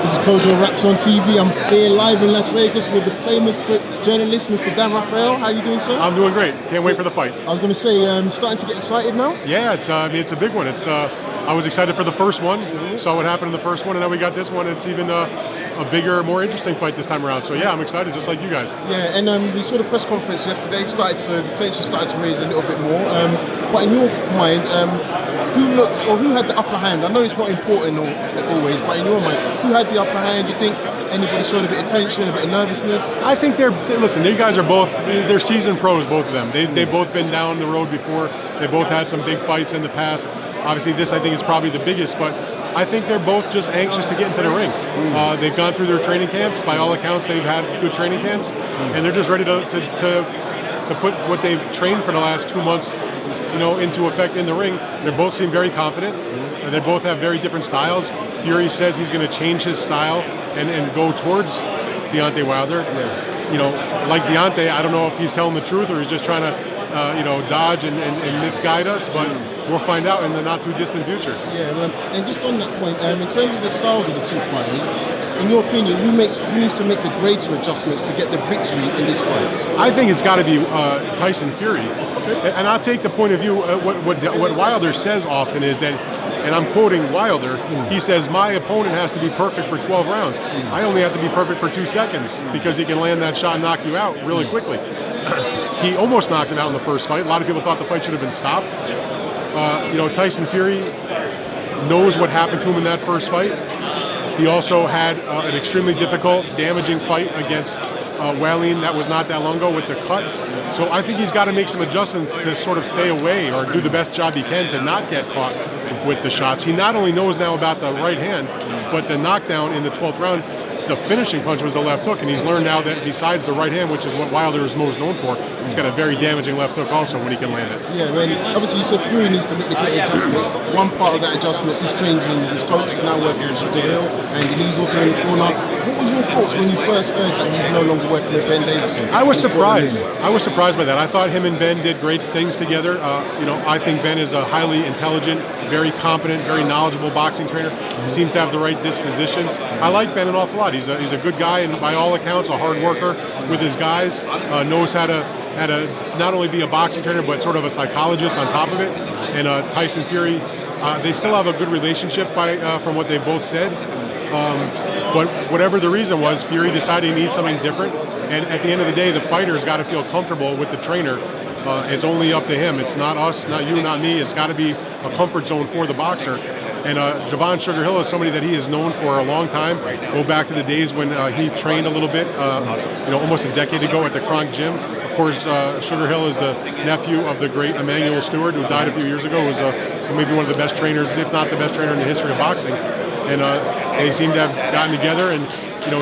This is Kojo Raps on TV. I'm here live in Las Vegas with the famous journalist, Mr. Rafael. How are you doing, sir? I'm doing great. Can't wait for the fight. I was going to say, starting to get excited now? Yeah, it's a big one. I was excited for the first one. Saw what happened in the first one, and now we got this one. It's even a bigger, more interesting fight this time around. So yeah, I'm excited, just like you guys. Yeah, and we saw the press conference yesterday. The tension started to raise a little bit more. But in your mind, who had the upper hand? I know it's not important always, but in your mind, who had the upper hand? You think anybody showed a bit of tension, a bit of nervousness? I think listen, these guys are they're seasoned pros, both of them. They've both been down the road before. They both had some big fights in the past. Obviously, this I think is probably the biggest, but I think they're both just anxious to get into the ring. They've gone through their training camps. By all accounts, they've had good training camps, and they're just ready to put what they've trained for the last 2 months, into effect in the ring. They both seem very confident. They both have very different styles. Fury says he's going to change his style and go towards Deontay Wilder. Yeah. Like Deontay, I don't know if he's telling the truth or he's just trying to dodge and misguide us, but we'll find out in the not too distant future. Yeah, and just on that point, in terms of the styles of the two fighters, in your opinion, who needs to make the greater adjustments to get the victory in this fight? I think it's got to be Tyson Fury. Okay. And I'll take the point of view, what Wilder says often is that, and I'm quoting Wilder, he says, my opponent has to be perfect for 12 rounds. I only have to be perfect for 2 seconds because he can land that shot and knock you out really quickly. He almost knocked him out in the first fight. A lot of people thought the fight should have been stopped. Tyson Fury knows what happened to him in that first fight. He also had an extremely difficult, damaging fight against Wallin that was not that long ago with the cut. So I think he's got to make some adjustments to sort of stay away or do the best job he can to not get caught with the shots. He not only knows now about the right hand, but the knockdown in the 12th round, the finishing punch was the left hook, and he's learned now that besides the right hand, which is what Wilder is most known for, he's got a very damaging left hook also when he can land it. Yeah, obviously you said Fury needs to make the great adjustments. One part of that adjustment is changing his coach. He's now working with Sugar Hill, and he's also in the corner. What was your thoughts when you first heard that he's no longer working with Ben Davison? I was surprised. I was surprised by that. I thought him and Ben did great things together. I think Ben is a highly intelligent, very competent, very knowledgeable boxing trainer. He seems to have the right disposition. I like Ben an awful lot. He's a good guy, and by all accounts, a hard worker with his guys. Knows how to not only be a boxing trainer, but sort of a psychologist on top of it. And Tyson Fury, they still have a good relationship from what they both said. But whatever the reason was, Fury decided he needs something different. And at the end of the day, the fighter's got to feel comfortable with the trainer. It's only up to him. It's not us, not you, not me. It's got to be a comfort zone for the boxer. And Javon Sugar Hill is somebody that he has known for a long time. Go back to the days when he trained a little bit, almost a decade ago at the Kronk Gym. Of course, Sugar Hill is the nephew of the great Emmanuel Stewart, who died a few years ago. Who was maybe one of the best trainers, if not the best trainer in the history of boxing. And they seem to have gotten together, and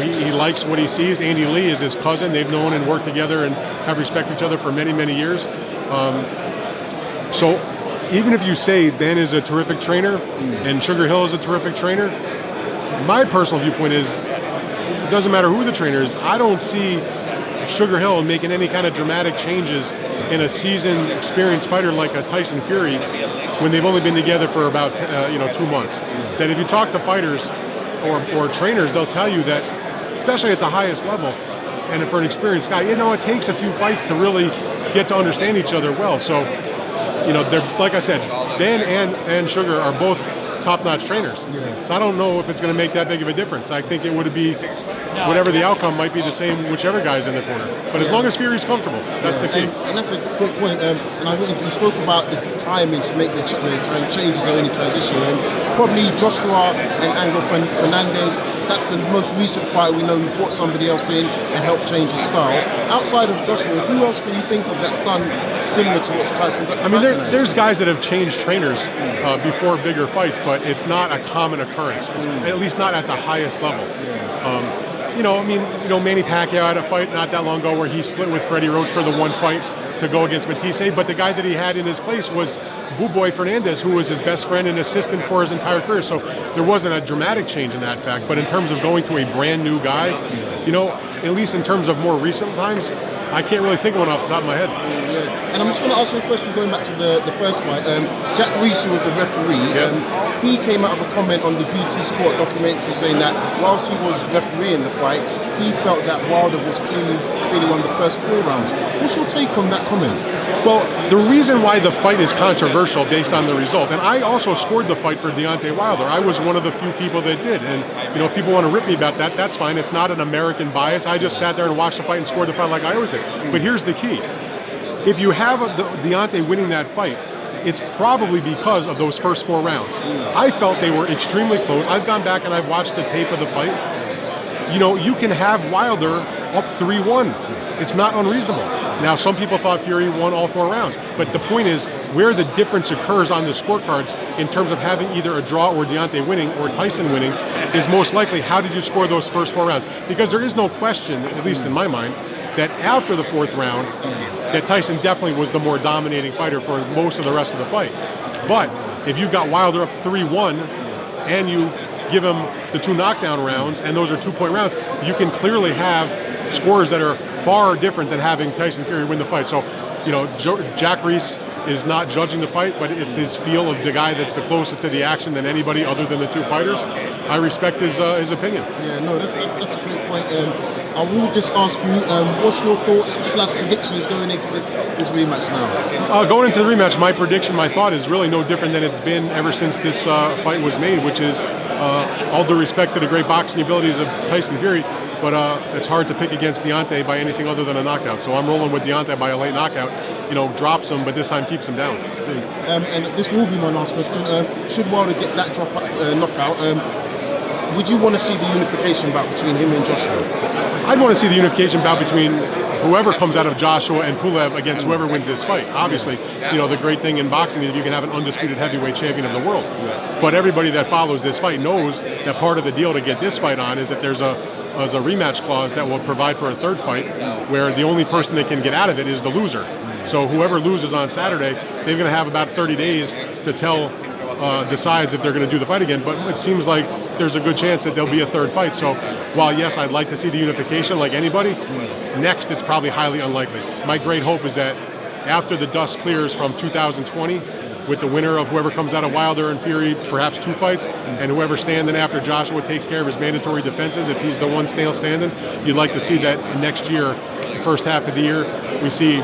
he likes what he sees. Andy Lee is his cousin. They've known and worked together and have respected each other for many, many years. So even if you say Ben is a terrific trainer and Sugar Hill is a terrific trainer, my personal viewpoint is it doesn't matter who the trainer is. I don't see Sugar Hill making any kind of dramatic changes in a seasoned, experienced fighter like a Tyson Fury when they've only been together for about 2 months. That if you talk to fighters or trainers, they'll tell you that, especially at the highest level, and for an experienced guy, it takes a few fights to really get to understand each other well. So, they're, like I said, Ben and Sugar are both top-notch trainers. Yeah. So I don't know if it's going to make that big of a difference. I think it would be, whatever the outcome might be the same whichever guy's in the corner. But as long as Fury's comfortable, that's the key. And that's a great point. And I think you spoke about the timing to make the changes or any transition. And probably Joshua and Angel Fernandez, that's the most recent fight we know who brought somebody else in and helped change his style. Outside of Joshua, who else can you think of that's done similar to what Tyson did? I mean, there's guys that have changed trainers before bigger fights, but it's not a common occurrence, at least not at the highest level. Manny Pacquiao had a fight not that long ago where he split with Freddie Roach for the one fight to go against Matisse, but the guy that he had in his place was Boy Fernandez, who was his best friend and assistant for his entire career. So there wasn't a dramatic change in that fact. But in terms of going to a brand new guy, at least in terms of more recent times, I can't really think of one off the top of my head. Yeah, and I'm just going to ask you a question going back to the first fight. Jack Reese, who was the referee, he came out with a comment on the BT Sport documentary saying that whilst he was refereeing the fight, he felt that Wilder was clearly won the first 4 rounds. What's your take on that comment? Well, the reason why the fight is controversial based on the result, and I also scored the fight for Deontay Wilder. I was one of the few people that did, and if people want to rip me about that, that's fine. It's not an American bias. I just sat there and watched the fight and scored the fight like I always did. But here's the key: if you have Deontay winning that fight, it's probably because of those first 4 rounds. I felt they were extremely close. I've gone back and I've watched the tape of the fight. You can have Wilder up 3-1. It's not unreasonable. Now, some people thought Fury won all 4 rounds, but the point is where the difference occurs on the scorecards in terms of having either a draw or Deontay winning or Tyson winning is most likely how did you score those first 4 rounds? Because there is no question, at least in my mind, that after the 4th round, that Tyson definitely was the more dominating fighter for most of the rest of the fight. But if you've got Wilder up 3-1 and you give him the 2 knockdown rounds, and those are 2-point rounds, you can clearly have scores that are far different than having Tyson Fury win the fight. So, Jack Reese is not judging the fight, but it's his feel of the guy that's the closest to the action than anybody other than the 2 fighters. I respect his opinion. Yeah, no, that's a great point. I will just ask you, what's your thoughts / predictions going into this rematch now? Going into the rematch, my prediction, my thought is really no different than it's been ever since this fight was made, which is all due respect to the great boxing abilities of Tyson Fury, but it's hard to pick against Deontay by anything other than a knockout. So I'm rolling with Deontay by a late knockout. Drops him, but this time keeps him down. And this will be my last question. Should Wilder get that knockout, would you want to see the unification bout between him and Joshua? I'd want to see the unification bout between whoever comes out of Joshua and Pulev against whoever wins this fight. Obviously, the great thing in boxing is you can have an undisputed heavyweight champion of the world. But everybody that follows this fight knows that part of the deal to get this fight on is that there's a rematch clause that will provide for a 3rd fight where the only person that can get out of it is the loser. So whoever loses on Saturday, they're going to have about 30 days to decides if they're going to do the fight again. But it seems like there's a good chance that there'll be a 3rd fight. So while, yes, I'd like to see the unification like anybody, next it's probably highly unlikely. My great hope is that after the dust clears from 2020, with the winner of whoever comes out of Wilder and Fury, perhaps 2 fights, and whoever standing after Joshua takes care of his mandatory defenses, if he's the one still standing, you'd like to see that next year, the first half of the year, we see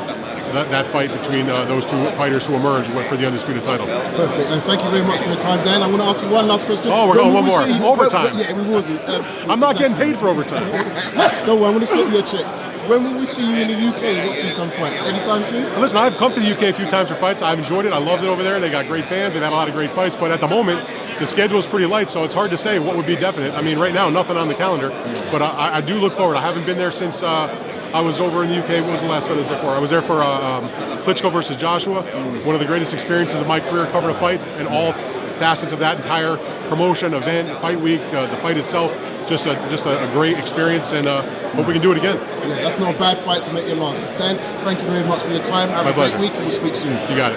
that fight between those 2 fighters who emerge for the undisputed title. Perfect, and thank you very much for your time, Dan. I'm going to ask you one last question. Oh, we're going one more. Overtime. Yeah, we will do. I'm not getting paid for overtime. No, I'm going to slip you a check. When will we see you in the UK watching some fights? Anytime soon? Listen, I've come to the UK a few times for fights. I've enjoyed it. I loved it over there. They got great fans. They've had a lot of great fights. But at the moment, the schedule is pretty light, so it's hard to say what would be definite. I mean, right now, nothing on the calendar. But I do look forward. I haven't been there since I was over in the UK. What was the last fight I was there for? I was there for Klitschko versus Joshua. One of the greatest experiences of my career, covering a fight and all facets of that entire promotion, event, fight week, the fight itself. Just a great experience, and hope we can do it again. Yeah, that's not a bad fight to make your last. Dan, thank you very much for your time. Have a great week, and we'll speak soon. You got it.